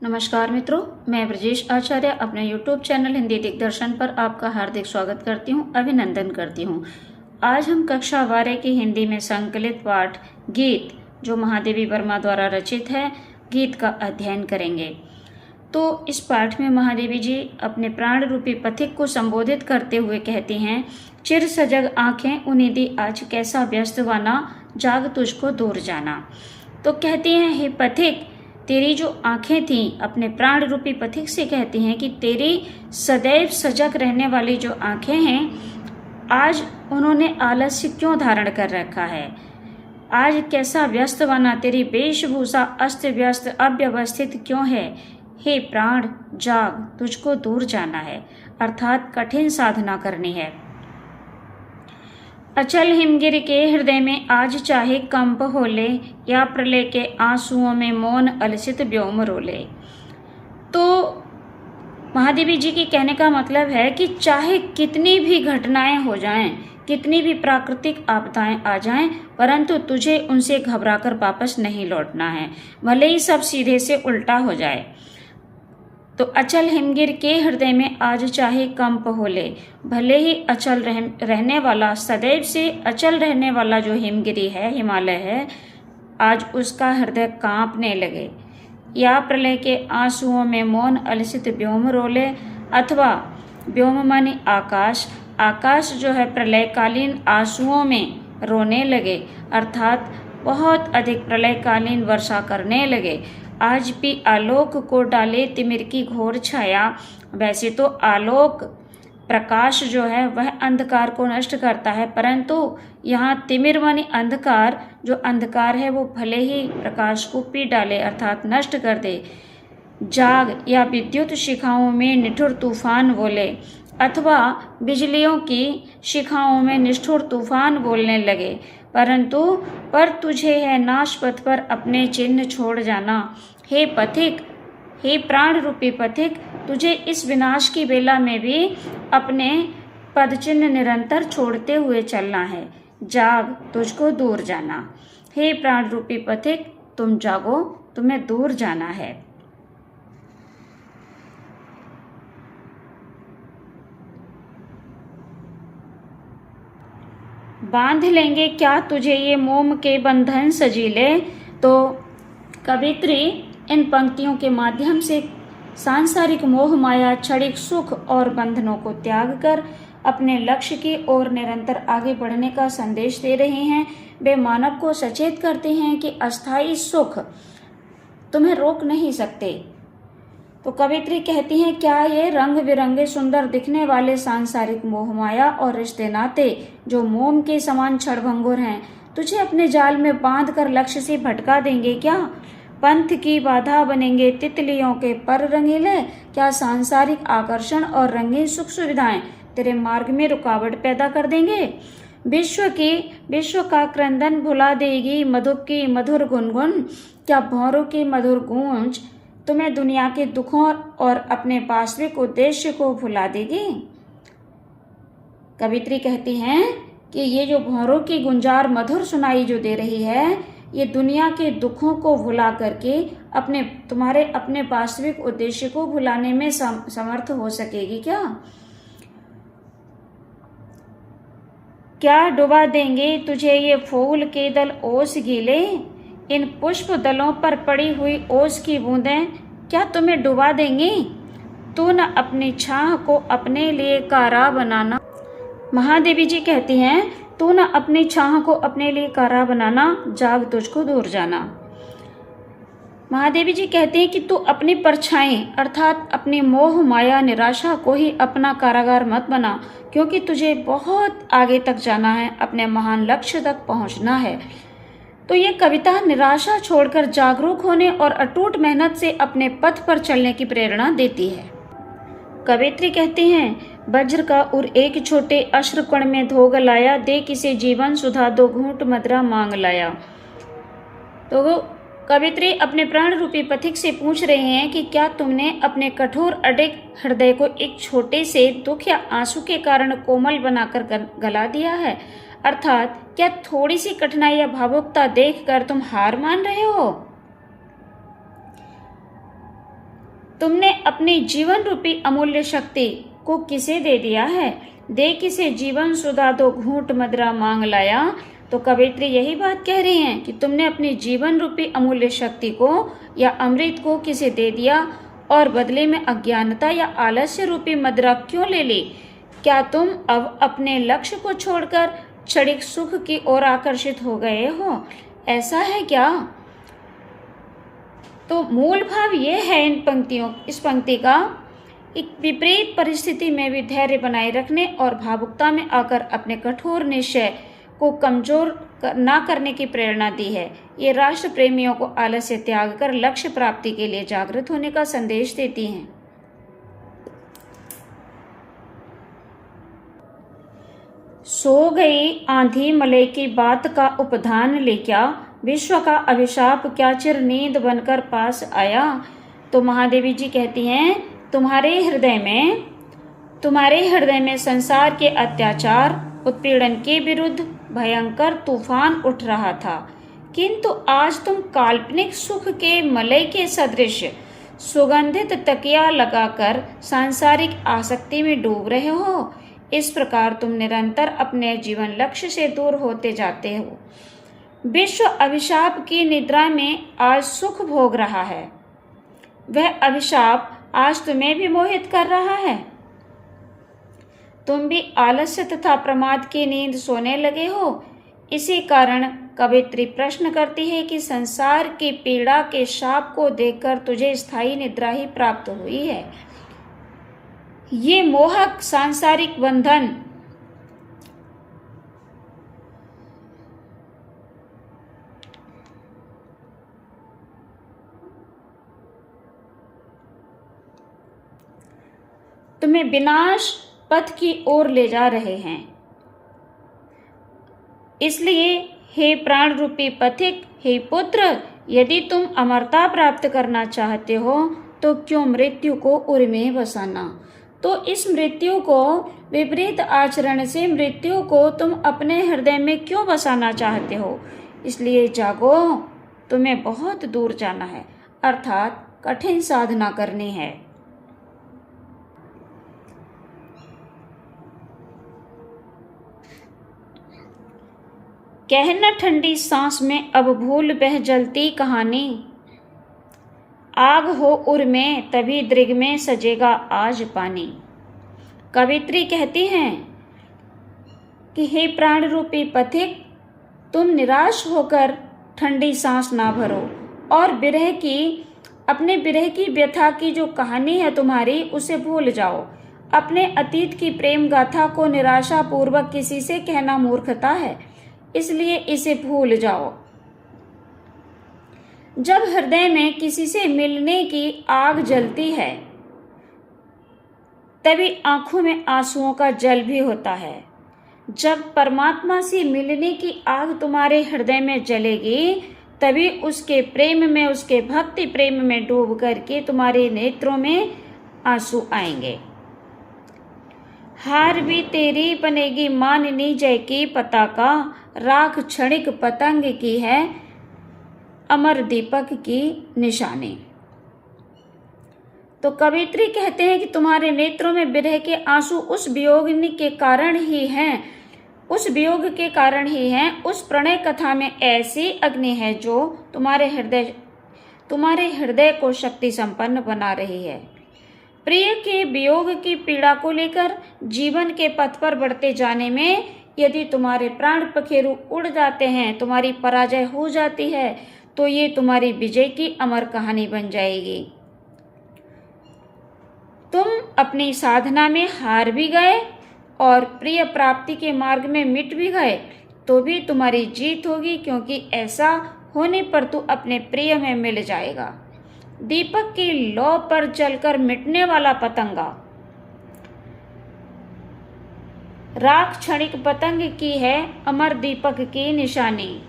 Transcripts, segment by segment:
नमस्कार मित्रों, मैं ब्रजेश आचार्य अपने YouTube चैनल हिंदी दिग्दर्शन पर आपका हार्दिक स्वागत करती हूँ, अभिनंदन करती हूँ। आज हम कक्षा 12 की हिंदी में संकलित पाठ गीत, जो महादेवी वर्मा द्वारा रचित है, गीत का अध्ययन करेंगे। तो इस पाठ में महादेवी जी अपने प्राण रूपी पथिक को संबोधित करते हुए कहती हैं, चिर सजग आंखें उन्नीदी आज कैसा व्यस्त वाना, जाग तुझको दूर जाना। तो कहती हैं, हे पथिक, तेरी जो आंखें थीं, अपने प्राण रूपी पथिक से कहती हैं कि तेरी सदैव सजग रहने वाली जो आंखें हैं, आज उन्होंने आलस्य क्यों धारण कर रखा है। आज कैसा व्यस्त बना, तेरी वेशभूषा अस्त व्यस्त अव्यवस्थित क्यों है। हे प्राण, जाग, तुझको दूर जाना है, अर्थात कठिन साधना करनी है। अचल हिमगिर के हृदय में आज चाहे कंप होले, या प्रलय के आंसुओं में मौन अलसित व्योम रोले। तो महादेवी जी के कहने का मतलब है कि चाहे कितनी भी घटनाएं हो जाएं, कितनी भी प्राकृतिक आपदाएं आ जाएं, परंतु तुझे उनसे घबराकर वापस नहीं लौटना है, भले ही सब सीधे से उल्टा हो जाए। तो अचल हिमगिर के हृदय में आज चाहे कंप होले, भले ही अचल रहने वाला, सदैव से अचल रहने वाला जो हिमगिरी है, हिमालय है, आज उसका हृदय कांपने लगे। या प्रलय के आंसुओं में मौन अलसित व्योम रोले, अथवा व्योम माने आकाश, आकाश जो है प्रलयकालीन आंसुओं में रोने लगे, अर्थात बहुत अधिक प्रलयकालीन वर्षा करने लगे। आज भी आलोक को डाले तिमिर की घोर छाया। वैसे तो आलोक प्रकाश जो है वह अंधकार को नष्ट करता है, परंतु यहाँ तिमिर माने अंधकार, जो अंधकार है वो भले ही प्रकाश को पी डाले, अर्थात नष्ट कर दे। जाग या विद्युत शिखाओं में निठुर तूफान बोले, अथवा बिजलियों की शिखाओं में निष्ठुर तूफान बोलने लगे, परंतु पर तुझे है नाश पथ पर अपने चिन्ह छोड़ जाना। हे पथिक, हे प्राण रूपी पथिक, तुझे इस विनाश की बेला में भी अपने पद चिन्ह निरंतर छोड़ते हुए चलना है। जाग, तुझको दूर जाना। हे प्राण रूपी पथिक, तुम जागो, तुम्हें दूर जाना है। बांध लेंगे क्या तुझे ये मोम के बंधन सजीले। तो कवित्री इन पंक्तियों के माध्यम से सांसारिक मोह माया, क्षणिक सुख और बंधनों को त्याग कर अपने लक्ष्य की ओर निरंतर आगे बढ़ने का संदेश दे रहे हैं। वे मानव को सचेत करते हैं कि अस्थायी सुख तुम्हें रोक नहीं सकते। तो कवित्री कहती हैं, क्या ये रंग बिरंगे सुंदर दिखने वाले सांसारिक मोह माया और रिश्ते नाते जो मोम के समान क्षणभंगुर हैं, तुझे अपने जाल में बांध कर लक्ष्य से भटका देंगे क्या। पंथ की बाधा बनेंगे तितलियों के पर रंगीले। क्या सांसारिक आकर्षण और रंगीन सुख सुविधाएं तेरे मार्ग में रुकावट पैदा कर देंगे। विश्व का क्रंदन भुला देगी मधुप की मधुर गुनगुन। क्या भौरों की मधुर गूंज तुम्हें दुनिया के दुखों और अपने वास्तविक उद्देश्य को भुला देगी। कवित्री कहती हैं कि ये जो भौरों की गुंजार मधुर सुनाई जो दे रही है, ये दुनिया के दुखों को भुला करके तुम्हारे अपने वास्तविक उद्देश्य को भुलाने में समर्थ हो सकेगी क्या। क्या डुबा देंगे तुझे ये फूल के दल ओस गीले। इन पुष्प दलों पर पड़ी हुई ओस की बूंदें क्या तुम्हें डुबा देंगी। तू न अपनी छाह को अपने लिए कारा बनाना। महादेवी जी कहती हैं, तू न अपनी छाह को अपने लिए कारा बनाना, जाग, तुझको दूर जाना। महादेवी जी कहती हैं कि तू अपनी परछाई अर्थात अपनी मोह माया निराशा को ही अपना कारागार मत बना, क्योंकि तुझे बहुत आगे तक जाना है, अपने महान लक्ष्य तक पहुंचना है। तो ये कविता निराशा छोड़कर जागरूक होने और अटूट मेहनत से अपने पथ पर चलने की प्रेरणा देती है। कवित्री कहती हैं, वज्र का उर एक छोटे अश्रुकण में धोग लाया, दे किसे जीवन सुधा दो घूंट मदरा मांग लाया। तो कवित्री अपने प्राण रूपी पथिक से पूछ रहे हैं कि क्या तुमने अपने कठोर अडिग हृदय को एक छोटे से दुख या आंसू के कारण कोमल बनाकर गला दिया है, अर्थात क्या थोड़ी सी कठिनाई या भावुकता देखकर तुम हार मान रहे हो। तुमने अपनी जीवन रूपी अमूल्य शक्ति को किसे दे दिया है? दे किसे जीवन सुधा दो घूंट मदरा मांग लाया। तो कवयित्री यही बात कह रही हैं कि तुमने अपनी जीवन रूपी अमूल्य शक्ति को या अमृत को किसे दे दिया और बदले में अज्ञानता या आलस्य रूपी मदरा क्यों ले ली? क्या तुम अब अपने लक्ष्य को छोड़कर क्षणिक सुख की ओर आकर्षित हो गए हो? ऐसा है क्या? तो मूल भाव ये है इस पंक्ति का, एक विपरीत परिस्थिति में भी धैर्य बनाए रखने और भावुकता में आकर अपने कठोर निश्चय को कमजोर ना करने की प्रेरणा दी है। ये राष्ट्र प्रेमियों को आलस्य त्याग कर लक्ष्य प्राप्ति के लिए जागृत होने का संदेश देती हैं। सो गई आंधी मलय की बात का उपधान ले क्या, विश्व का अभिशाप क्या चिर नींद बनकर पास आया। तो महादेवी जी कहती हैं, तुम्हारे हृदय में संसार के अत्याचार उत्पीड़न के विरुद्ध भयंकर तूफान उठ रहा था, किंतु आज तुम काल्पनिक सुख के मलय के सदृश सुगंधित तकिया लगाकर सांसारिक आसक्ति में डूब रहे हो। इस प्रकार तुम निरंतर अपने जीवन लक्ष्य से दूर होते जाते हो। विश्व अभिशाप की निद्रा में आज सुख भोग रहा है, वह अभिशाप आज तुम्हें भी मोहित कर रहा है। तुम भी आलस्य तथा प्रमाद की नींद सोने लगे हो। इसी कारण कवयित्री प्रश्न करती है कि संसार की पीड़ा के शाप को देखकर तुझे स्थायी निद्रा ही प्राप्त हुई है। ये मोहक सांसारिक बंधन तुम्हें विनाश पथ की ओर ले जा रहे हैं। इसलिए हे प्राण रूपी पथिक, हे पुत्र, यदि तुम अमरता प्राप्त करना चाहते हो तो क्यों मृत्यु को उर में बसाना। तो इस मृत्यु को, विपरीत आचरण से मृत्यु को तुम अपने हृदय में क्यों बसाना चाहते हो? इसलिए जागो, तुम्हें बहुत दूर जाना है, अर्थात कठिन साधना करनी है। कहना ठंडी सांस में अब भूल बह जलती कहानी, आग हो उर में तभी दृग में सजेगा आज पानी। कवयित्री कहती हैं कि हे प्राण रूपी पथिक, तुम निराश होकर ठंडी सांस ना भरो और अपने विरह की व्यथा की जो कहानी है तुम्हारी, उसे भूल जाओ। अपने अतीत की प्रेम गाथा को निराशा पूर्वक किसी से कहना मूर्खता है, इसलिए इसे भूल जाओ। जब हृदय में किसी से मिलने की आग जलती है, तभी आंखों में आंसुओं का जल भी होता है। जब परमात्मा से मिलने की आग तुम्हारे हृदय में जलेगी, तभी उसके प्रेम में, उसके भक्ति प्रेम में डूब करके तुम्हारे नेत्रों में आंसू आएंगे। हार भी तेरी बनेगी माननी जय की पताका, राख क्षणिक पतंग की है अमर दीपक की निशानी। तो कवयित्री कहते हैं कि तुम्हारे नेत्रों में विरह के आंसू उस वियोग के कारण ही हैं, उस वियोग के कारण ही हैं। उस प्रणय कथा में ऐसी अग्नि है जो तुम्हारे हृदय को शक्ति संपन्न बना रही है। प्रिय के वियोग की पीड़ा को लेकर जीवन के पथ पर बढ़ते जाने में यदि तुम्हारे प्राण पखेरु उड़ जाते हैं, तुम्हारी पराजय हो जाती है, तो ये तुम्हारी विजय की अमर कहानी बन जाएगी। तुम अपनी साधना में हार भी गए और प्रिय प्राप्ति के मार्ग में मिट भी गए, तो भी तुम्हारी जीत होगी, क्योंकि ऐसा होने पर तू अपने प्रिय में मिल जाएगा। दीपक की लौ पर जलकर मिटने वाला पतंगा, राख क्षणिक पतंग की है अमर दीपक की निशानी।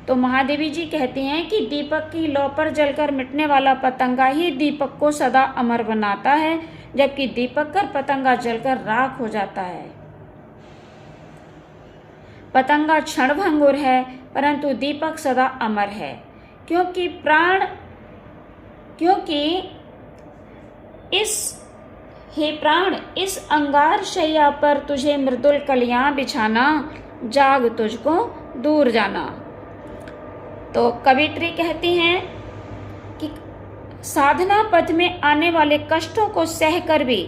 तो महादेवी जी कहती हैं कि दीपक की लौ पर जलकर मिटने वाला पतंगा ही दीपक को सदा अमर बनाता है, जबकि दीपक कर पतंगा जलकर राख हो जाता है। पतंगा क्षणभंगुर है, परंतु दीपक सदा अमर है, क्योंकि इस हे प्राण, इस अंगार शैया पर तुझे मृदुल कलियां बिछाना, जाग तुझको दूर जाना। तो कवित्री कहती हैं कि साधना पथ में आने वाले कष्टों को सहकर भी,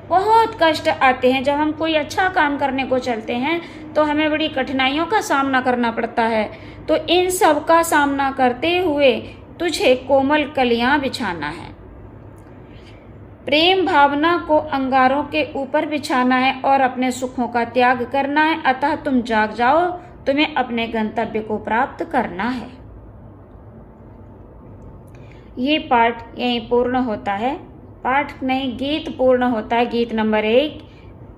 बहुत कष्ट आते हैं जब हम कोई अच्छा काम करने को चलते हैं तो हमें बड़ी कठिनाइयों का सामना करना पड़ता है, तो इन सब का सामना करते हुए तुझे कोमल कलियां बिछाना है, प्रेम भावना को अंगारों के ऊपर बिछाना है और अपने सुखों का त्याग करना है। अतः तुम जाग जाओ, तुम्हें अपने गंतव्य को प्राप्त करना है। ये पाठ यहीं पूर्ण होता है। पाठ नहीं, गीत पूर्ण होता है, गीत नंबर 1।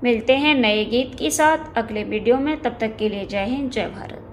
मिलते हैं नए गीत के साथ अगले वीडियो में, तब तक के लिए जय हिंद, जय भारत।